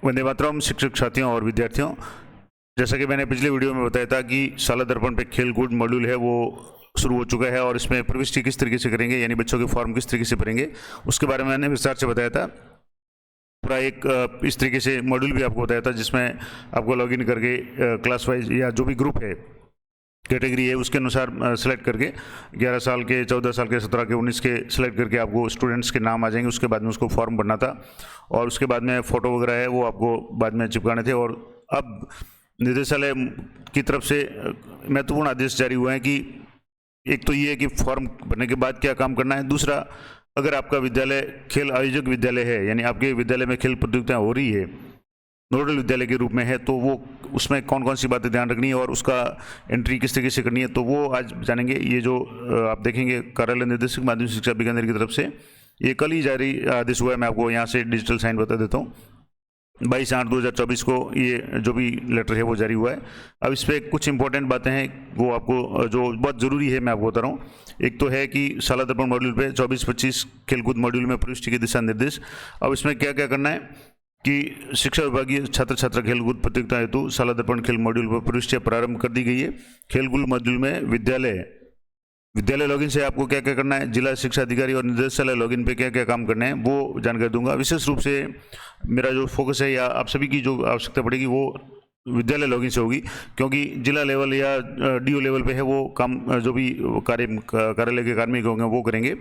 वंदे मातरम शिक्षक साथियों और विद्यार्थियों, जैसा कि मैंने पिछले वीडियो में बताया था कि शाला दर्पण पे खेल कूद मॉड्यूल है वो शुरू हो चुका है और इसमें प्रविष्टि किस तरीके से करेंगे, यानी बच्चों के फॉर्म किस तरीके से भरेंगे, उसके बारे में मैंने विस्तार से बताया था। पूरा एक इस तरीके से मॉड्यूल भी आपको बताया था जिसमें आपको लॉगिन करके क्लास वाइज या जो भी ग्रुप है, कैटेगरी है, उसके अनुसार सेलेक्ट करके 11 साल के, 14 साल के, 17 के, 19 के सेलेक्ट करके आपको स्टूडेंट्स के नाम आ जाएंगे। उसके बाद में उसको फॉर्म भरना था और उसके बाद में फ़ोटो वगैरह है वो आपको बाद में चिपकाने थे। और अब निदेशालय की तरफ से महत्वपूर्ण आदेश जारी हुए हैं कि एक तो ये है कि फॉर्म भरने के बाद क्या काम करना है, दूसरा अगर आपका विद्यालय खेल आयोजक विद्यालय है, यानी आपके विद्यालय में खेल प्रतियोगिताएं हो रही है, नोडल विद्यालय के रूप में है, तो वो उसमें कौन कौन सी बातें ध्यान रखनी है और उसका एंट्री किस तरीके से करनी है, तो वो आज जानेंगे। ये जो आप देखेंगे कार्यालय निदेशक माध्यमिक शिक्षा अभिकेंद्र की तरफ से ये कल ही जारी आदेश हुआ है। मैं आपको यहाँ से डिजिटल साइन बता देता हूँ। 22/8/2024 को ये जो भी लेटर है वो जारी हुआ है। अब इस पर कुछ इंपॉर्टेंट बातें हैं वो आपको जो बहुत ज़रूरी है मैं आपको बता रहा हूँ। एक तो है कि शाला दर्पण मॉड्यूल पे 24-25 खेलकूद मॉड्यूल में प्रविष्टि के दिशा निर्देश। अब इसमें क्या क्या करना है कि शिक्षा विभागीय छात्र छात्रा खेलकूद प्रतियोगिता हेतु शाला दर्पण खेल मॉड्यूल पर प्रविष्टियाँ प्रारंभ कर दी गई है। खेलकूद मॉड्यूल में विद्यालय लॉगिन से आपको क्या क्या करना है, जिला शिक्षा अधिकारी और निदेशालय लॉगिन पे क्या क्या काम करने हैं वो जानकारी दूंगा। विशेष रूप से मेरा जो फोकस है या आप सभी की जो आवश्यकता पड़ेगी वो विद्यालय लॉगिन से होगी, क्योंकि जिला लेवल या डीओ लेवल पे है वो काम जो भी कार्यालय के कार्मिक होंगे वो करेंगे।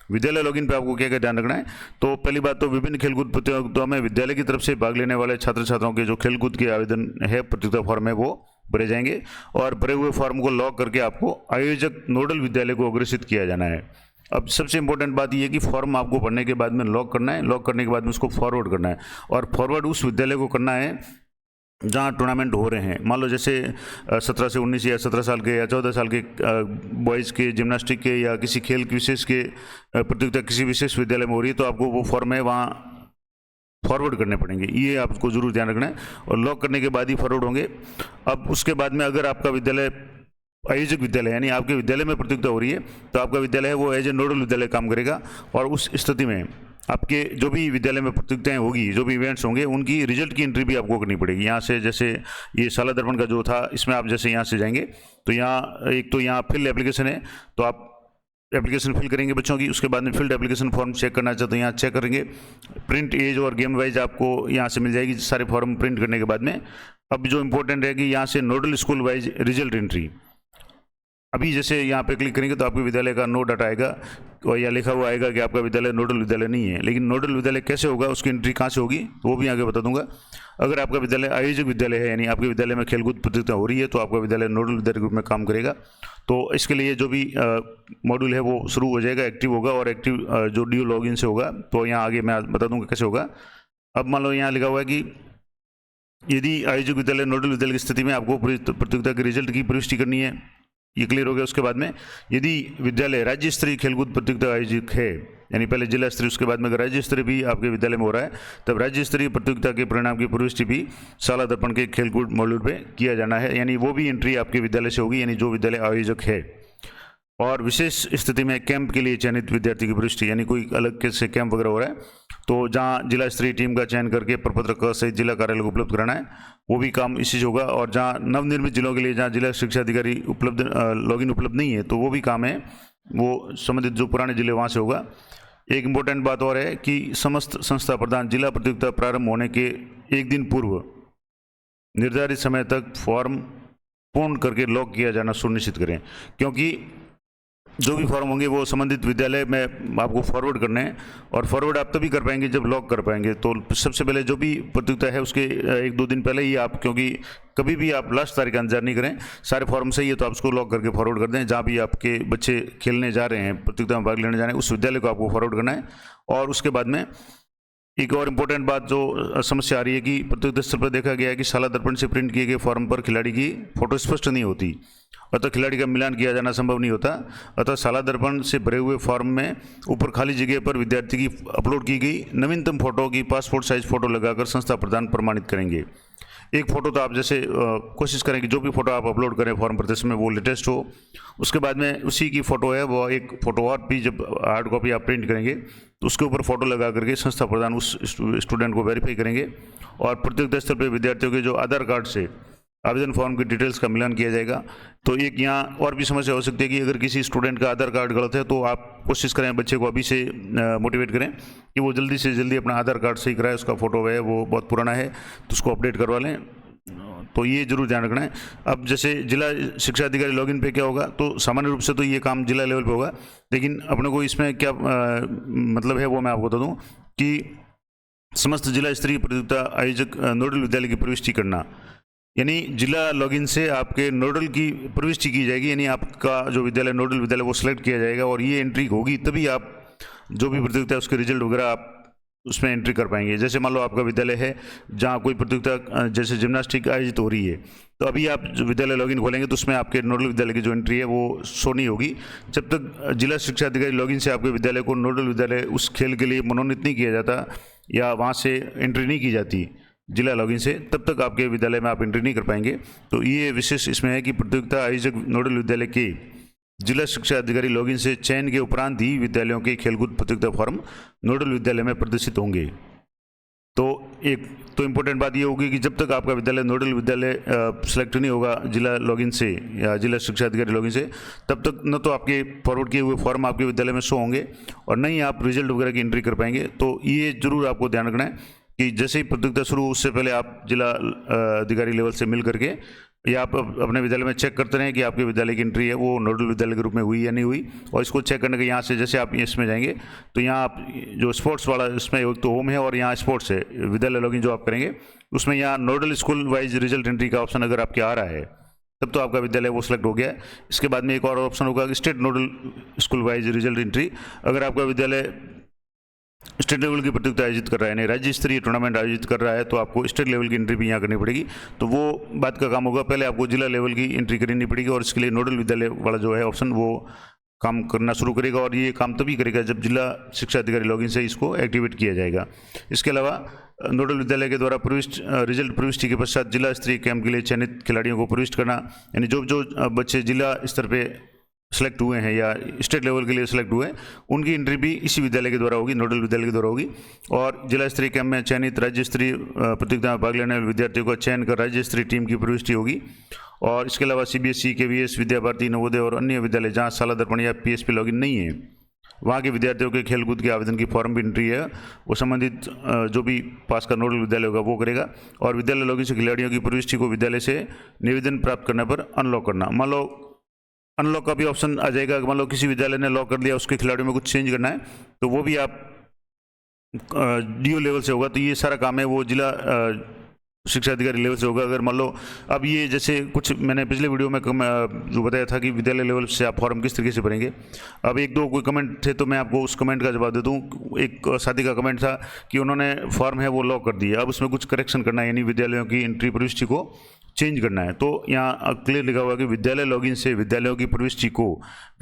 विद्यालय लॉगिन पे आपको क्या क्या ध्यान रखना है, तो पहली बात तो विभिन्न खेलकूद प्रतियोगिताओं में विद्यालय की तरफ से भाग लेने वाले छात्र छात्राओं के जो खेलकूद के आवेदन है प्रतियोगिता फॉर्म है वो भरे जाएंगे और भरे हुए फॉर्म को लॉक करके आपको आयोजक नोडल विद्यालय को अग्रेषित किया जाना है। अब सबसे इंपॉर्टेंट बात यह है कि फॉर्म आपको भरने के बाद में लॉक करना है, लॉक करने के बाद में उसको फॉरवर्ड करना है और फॉरवर्ड उस विद्यालय को करना है जहाँ टूर्नामेंट हो रहे हैं। मान लो जैसे 17 से 19 या 17 साल के या 14 साल के बॉयज़ के जिम्नास्टिक के या किसी खेल विशेष के प्रतियोगिता किसी विशेष विद्यालय में हो रही है, तो आपको वो फॉर्म है वहाँ फॉरवर्ड करने पड़ेंगे। ये आपको जरूर ध्यान रखना है और लॉक करने के बाद ही फॉरवर्ड होंगे। अब उसके बाद में अगर आपका विद्यालय आयोजक विद्यालय यानी आपके विद्यालय में प्रतियोगिता हो रही है तो आपका विद्यालय है वो एज ए नोडल विद्यालय काम करेगा और उस स्थिति में आपके जो भी विद्यालय में प्रतियोगिताएं होगी, जो भी इवेंट्स होंगे, उनकी रिजल्ट की एंट्री भी आपको करनी पड़ेगी। यहाँ से जैसे ये शाला दर्पण का जो था इसमें आप जैसे यहाँ से जाएंगे तो यहाँ एक तो यहाँ फिल एप्लीकेशन है, तो आप एप्लीकेशन फिल करेंगे बच्चों की। उसके बाद में फिल्ड एप्लीकेशन फॉर्म चेक करना चाहते हैं यहाँ चेक करेंगे। प्रिंट एज और गेम वाइज आपको यहाँ से मिल जाएगी सारे फॉर्म प्रिंट करने के बाद में। अब जो इंपॉर्टेंट है कि यहाँ से nodal school wise result entry, अभी जैसे यहाँ पे क्लिक करेंगे तो आपके विद्यालय का नो डाटा आएगा और या लिखा हुआ आएगा कि आपका विद्यालय नोडल विद्यालय नहीं है। लेकिन नोडल विद्यालय कैसे होगा, उसकी एंट्री कहाँ से होगी वो भी आगे बता दूंगा। अगर आपका विद्यालय आयोजक विद्यालय है यानी आपके विद्यालय में खेलकूद प्रतियोगिता हो रही है तो आपका विद्यालय नोडल विद्यालय के रूप में काम करेगा। तो इसके लिए जो भी मॉड्यूल है वो शुरू हो जाएगा, एक्टिव होगा और एक्टिव जो डीओ लॉगिन से होगा। तो यहाँ आगे मैं बता दूंगा कैसे होगा। अब मान लो यहाँ लिखा हुआ है कि यदि आयोजक विद्यालय नोडल विद्यालय की स्थिति में आपको प्रतियोगिता के रिजल्ट की प्रविष्टि करनी है, ये क्लियर हो गया। उसके बाद में यदि विद्यालय राज्य स्तरीय खेलकूद प्रतियोगिता आयोजक है, यानी पहले जिला स्तरीय, उसके बाद में अगर राज्य स्तरीय भी आपके विद्यालय में हो रहा है तब राज्य स्तरीय प्रतियोगिता के परिणाम की प्रविष्टि भी शाला दर्पण के खेलकूद मॉड्यूल पे किया जाना है, यानी वो भी एंट्री आपके विद्यालय से होगी, यानी जो विद्यालय आयोजक है। और विशेष स्थिति में कैंप के लिए चयनित विद्यार्थी की प्रविष्टि, यानी कोई अलग से कैंप वगैरह हो रहा है तो जहाँ जिला स्तरीय टीम का चयन करके प्रपत्र क सहित जिला कार्यालय को उपलब्ध कराना है, वो भी काम इसी से होगा। और जहाँ नवनिर्मित जिलों के लिए जहाँ जिला शिक्षा अधिकारी उपलब्ध लॉगिन उपलब्ध नहीं है तो वो भी काम है वो संबंधित जो पुराने जिले वहाँ से होगा। एक इम्पोर्टेंट बात और है कि समस्त संस्था प्रधान जिला प्रतियोगिता प्रारंभ होने के एक दिन पूर्व निर्धारित समय तक फॉर्म पूर्ण करके लॉक किया जाना सुनिश्चित करें, क्योंकि जो भी फॉर्म होंगे वो संबंधित विद्यालय में आपको फॉरवर्ड करने हैं और फॉरवर्ड आप तभी कर पाएंगे जब लॉक कर पाएंगे। तो सबसे पहले जो भी प्रतियोगिता है उसके 1-2 दिन पहले ही आप, क्योंकि कभी भी आप लास्ट तारीख का इंतजार नहीं करें, सारे फॉर्म सही है तो आप उसको लॉक करके फॉरवर्ड कर दें। जहाँ भी आपके बच्चे खेलने जा रहे हैं, प्रतियोगिता में भाग लेने जा रहे हैं, उस विद्यालय को आपको फॉरवर्ड करना है। और उसके बाद में एक और इम्पोर्टेंट बात जो समस्या आ रही है कि प्रतियोगिता स्तर पर देखा गया है कि शाला दर्पण से प्रिंट किए गए फॉर्म पर खिलाड़ी की फोटो स्पष्ट नहीं होती, अतः खिलाड़ी का मिलान किया जाना संभव नहीं होता। अतः शाला दर्पण से भरे हुए फॉर्म में ऊपर खाली जगह पर विद्यार्थी की अपलोड की गई नवीनतम फोटो की पासपोर्ट साइज फोटो लगाकर संस्था प्रदान प्रमाणित करेंगे। एक फ़ोटो तो आप जैसे कोशिश करें कि जो भी फ़ोटो आप अपलोड करें फॉर्म पर इसमें वो लेटेस्ट हो। उसके बाद में उसी की फ़ोटो है वो एक फ़ोटो और भी जब हार्ड कॉपी आप प्रिंट करेंगे तो उसके ऊपर फ़ोटो लगा करके संस्था प्रधान उस स्टूडेंट को वेरीफाई करेंगे और प्रतियोगिता स्तर पर विद्यार्थियों के जो आधार कार्ड से आवेदन फॉर्म की डिटेल्स का मिलान किया जाएगा। तो एक यहाँ और भी समस्या हो सकती है कि अगर किसी स्टूडेंट का आधार कार्ड गलत है तो आप कोशिश करें बच्चे को अभी से मोटिवेट करें कि वो जल्दी से जल्दी अपना आधार कार्ड सही कराए। उसका फ़ोटो है वो बहुत पुराना है तो उसको अपडेट करवा लें। तो ये जरूर ध्यान रखना है। अब जैसे जिला शिक्षा अधिकारी लॉगिन पे क्या होगा, तो सामान्य रूप से तो ये काम जिला लेवल पे होगा, लेकिन अपने को इसमें क्या मतलब है वो मैं आपको बता दूँ कि समस्त जिला स्तरीय प्रतियोगिता आयोजक नोडल विद्यालय की प्रविष्टि करना, यानी जिला लॉगिन से आपके नोडल की प्रविष्टि की जाएगी, यानी आपका जो विद्यालय नोडल विद्यालय वो सिलेक्ट किया जाएगा और ये एंट्री होगी तभी आप जो भी प्रतियोगिता है उसके रिजल्ट वगैरह आप उसमें एंट्री कर पाएंगे। जैसे मान लो आपका विद्यालय है जहाँ कोई प्रतियोगिता जैसे जिम्नास्टिक आयोजित हो रही है, तो अभी आप जो विद्यालय लॉगिन खोलेंगे तो उसमें आपके नोडल विद्यालय की जो एंट्री है वो शो नहीं होगी जब तक जिला शिक्षा अधिकारी लॉगिन से आपके विद्यालय को नोडल विद्यालय उस खेल के लिए मनोनीत नहीं किया जाता या वहाँ से एंट्री नहीं की जाती जिला लॉगिन से, तब तक आपके विद्यालय में आप एंट्री नहीं कर पाएंगे। तो ये विशेष इसमें है कि प्रतियोगिता आयोजक नोडल विद्यालय के जिला शिक्षा अधिकारी लॉगिन से चयन के उपरांत ही विद्यालयों के खेलकूद प्रतियोगिता फॉर्म नोडल विद्यालय में प्रदर्शित होंगे। तो एक तो इम्पोर्टेंट बात ये होगी कि जब तक आपका विद्यालय नोडल विद्यालय सेलेक्ट नहीं होगा जिला लॉगिन से या जिला शिक्षा अधिकारी लॉगिन से, तब तक न तो आपके फॉरवर्ड किए हुए फॉर्म आपके विद्यालय में शो होंगे और न ही आप रिजल्ट वगैरह की एंट्री कर पाएंगे। तो ये जरूर आपको ध्यान रखना है कि जैसे ही प्रतियोगिता शुरू उससे पहले आप जिला अधिकारी लेवल से मिल करके या आप अपने विद्यालय में चेक करते रहें कि आपके विद्यालय की एंट्री है वो नोडल विद्यालय के रूप में हुई या नहीं हुई। और इसको चेक करने के यहाँ से जैसे आप इसमें जाएंगे तो यहाँ आप जो स्पोर्ट्स वाला इसमें एक तो होम है और यहाँ स्पोर्ट्स है, विद्यालय लॉगिन जो आप करेंगे उसमें यहाँ nodal school wise result entry का ऑप्शन अगर आपके आ रहा है तब तो आपका विद्यालय वो सिलेक्ट हो गया है। इसके बाद में एक और ऑप्शन होगा कि state nodal school wise result entry. अगर आपका विद्यालय स्टेट लेवल की प्रतियोगिता आयोजित कर रहा है, यानी राज्य स्तरीय टूर्नामेंट आयोजित कर रहा है, तो आपको स्टेट लेवल की एंट्री भी यहाँ करनी पड़ेगी। तो वो बात का काम होगा, पहले आपको जिला लेवल की एंट्री करनी पड़ेगी और इसके लिए नोडल विद्यालय वाला जो है ऑप्शन वो काम करना शुरू करेगा और ये काम तभी करेगा जब जिला शिक्षा अधिकारी लॉगिन से इसको एक्टिवेट किया जाएगा। इसके अलावा नोडल विद्यालय के द्वारा रिजल्ट प्रविष्टि के पश्चात जिला स्तरीय कैंप के लिए चयनित खिलाड़ियों को प्रविष्ट करना, यानी जो बच्चे जिला स्तर पर सेलेक्ट हुए हैं या स्टेट लेवल के लिए सेलेक्ट हुए हैं उनकी एंट्री भी इसी विद्यालय के द्वारा होगी, नोडल विद्यालय के द्वारा होगी। और जिला स्तरीय कैंप में चयनित राज्य स्तरीय प्रतियोगिता में भाग लेने वाले विद्यार्थियों का चयन कर राज्य स्तरीय टीम की प्रविष्टि होगी। और इसके अलावा CBSE, KVS, विद्या भारती, नवोदय और अन्य विद्यालय जहाँ शाला दर्पण या PSP लॉगिन नहीं है वहाँ के विद्यार्थियों के खेलकूद के आवेदन की फॉर्म भी एंट्री है वो संबंधित जो भी पास का नोडल विद्यालय होगा वो करेगा। और विद्यालय लॉगिन से खिलाड़ियों की प्रविष्टि को विद्यालय से निवेदन प्राप्त करने पर अनलॉक करना। मान लो अनलॉक का भी ऑप्शन आ जाएगा, मान लो किसी विद्यालय ने लॉक कर दिया उसके खिलाड़ियों में कुछ चेंज करना है तो वो भी आप DO लेवल से होगा। तो ये सारा काम है वो जिला शिक्षा अधिकारी लेवल से होगा। अगर मान लो अब ये जैसे कुछ मैंने पिछले वीडियो में जो बताया था कि विद्यालय लेवल से आप फॉर्म किस तरीके से भरेंगे, अब एक दो कोई कमेंट थे तो मैं आपको उस कमेंट का जवाब दे दूँ। एक साथी का कमेंट था कि उन्होंने फॉर्म है वो लॉक कर दिया, अब उसमें कुछ करेक्शन करना है, यानी विद्यालयों की एंट्री प्रविष्टि को चेंज करना है। तो यहाँ क्लियर लिखा हुआ कि विद्यालय लॉगिन से विद्यालयों की प्रविष्टि को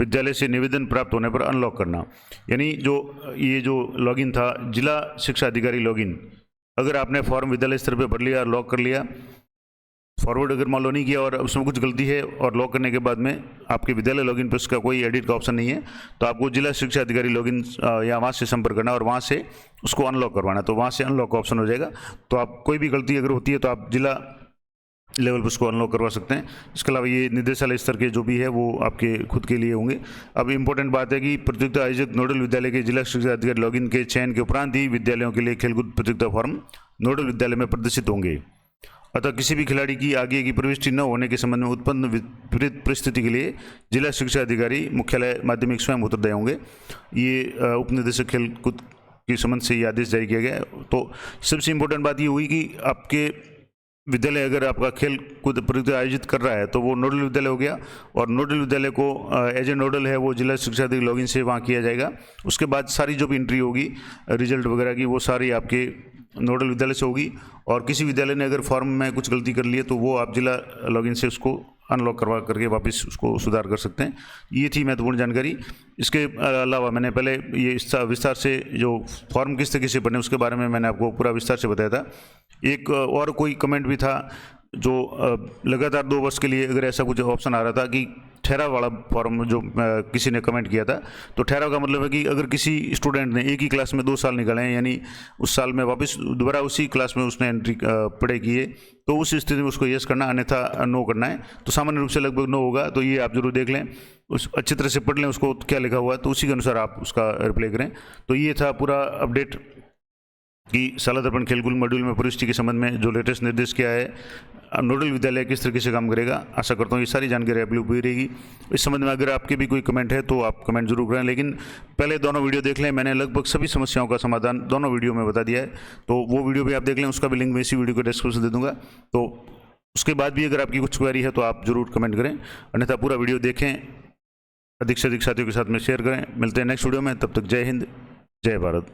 विद्यालय से निवेदन प्राप्त होने पर अनलॉक करना, यानी ये जो लॉगिन था जिला शिक्षा अधिकारी लॉगिन, अगर आपने फॉर्म विद्यालय स्तर पे भर लिया, लॉक कर लिया, फॉरवर्ड अगर मान लो नहीं किया और उसमें कुछ गलती है और लॉक करने के बाद में आपके विद्यालय लॉगिन पे उसका कोई एडिट का ऑप्शन नहीं है, तो आपको जिला शिक्षा अधिकारी लॉगिन या वहाँ से संपर्क करना और वहाँ से उसको अनलॉक करवाना। तो वहाँ से अनलॉक का ऑप्शन हो जाएगा। तो आप कोई भी गलती अगर होती है तो आप जिला लेवल पर उसको अनलॉक करवा सकते हैं। इसके अलावा ये निर्देशालय स्तर के जो भी है वो आपके खुद के लिए होंगे। अब इम्पोर्टेंट बात है कि प्रतियोगिता आयोजक नोडल विद्यालय के जिला शिक्षा अधिकारी लॉगिन के चयन के उपरांत ही विद्यालयों के लिए खेलकूद प्रतियोगिता फॉर्म नोडल विद्यालय में प्रदर्शित होंगे। अतः किसी भी खिलाड़ी की आगे की प्रविष्टि न होने के संबंध में उत्पन्न विपरीत परिस्थिति के लिए जिला शिक्षा अधिकारी मुख्यालय माध्यमिक स्वयं उत्तरदायी होंगे। ये उप निदेशक खेलकूद के संबंध से ये आदेश जारी किया गया है। तो सबसे इम्पोर्टेंट बात ये हुई कि आपके विद्यालय अगर आपका खेल कूद प्रतियोगिता आयोजित कर रहा है तो वो नोडल विद्यालय हो गया और नोडल विद्यालय को एज ए नोडल है वो जिला शिक्षा अधिकारी लॉगिन से वहाँ किया जाएगा। उसके बाद सारी जो भी एंट्री होगी रिजल्ट वगैरह की वो सारी आपके नोडल विद्यालय से होगी। और किसी विद्यालय ने अगर फॉर्म में कुछ गलती कर ली है तो वो आप जिला लॉगिन से उसको अनलॉक करवा करके वापस उसको सुधार कर सकते हैं। ये थी महत्वपूर्ण जानकारी। इसके अलावा मैंने पहले ये विस्तार से जो फॉर्म किस तरीके से बने उसके बारे में मैंने आपको पूरा विस्तार से बताया था। एक और कोई कमेंट भी था लगातार 2 वर्ष के लिए अगर ऐसा कुछ ऑप्शन आ रहा था कि ठहराव वाला फॉर्म, जो किसी ने कमेंट किया था, तो ठहराव का मतलब है कि अगर किसी स्टूडेंट ने एक ही क्लास में 2 साल निकाले हैं, यानी उस साल में वापस दोबारा उसी क्लास में उसने एंट्री पढ़ाई की है, तो उस स्थिति में उसको यस करना, अन्यथा नो करना है। तो सामान्य रूप से लगभग नो होगा। तो ये आप जरूर देख लें, उस अच्छी तरह से पढ़ लें उसको क्या लिखा हुआ है, तो उसी के अनुसार आप उसका रिप्लाई करें। तो ये था पूरा अपडेट कि शाला दर्पण खेलकूद मॉड्यूल में प्रविष्टि के संबंध में जो लेटेस्ट निर्देश किया है, नोडल विद्यालय किस तरीके से काम करेगा। आशा करता हूँ ये सारी जानकारी आप लोग हुई रहेगी। इस संबंध में अगर आपके भी कोई कमेंट है तो आप कमेंट जरूर करें, लेकिन पहले दोनों वीडियो देख लें। मैंने लगभग सभी समस्याओं का समाधान दोनों वीडियो में बता दिया है, तो वो वीडियो भी आप देख लें, उसका भी लिंक मैं इसी वीडियो को डिस्क्रिप्शन दे दूँगा। तो उसके बाद भी अगर आपकी कुछ क्वेरी है तो आप जरूर कमेंट करें, अन्यथा पूरा वीडियो देखें, अधिक से अधिक साथियों के साथ में शेयर करें। मिलते हैं नेक्स्ट वीडियो में, तब तक जय हिंद, जय भारत।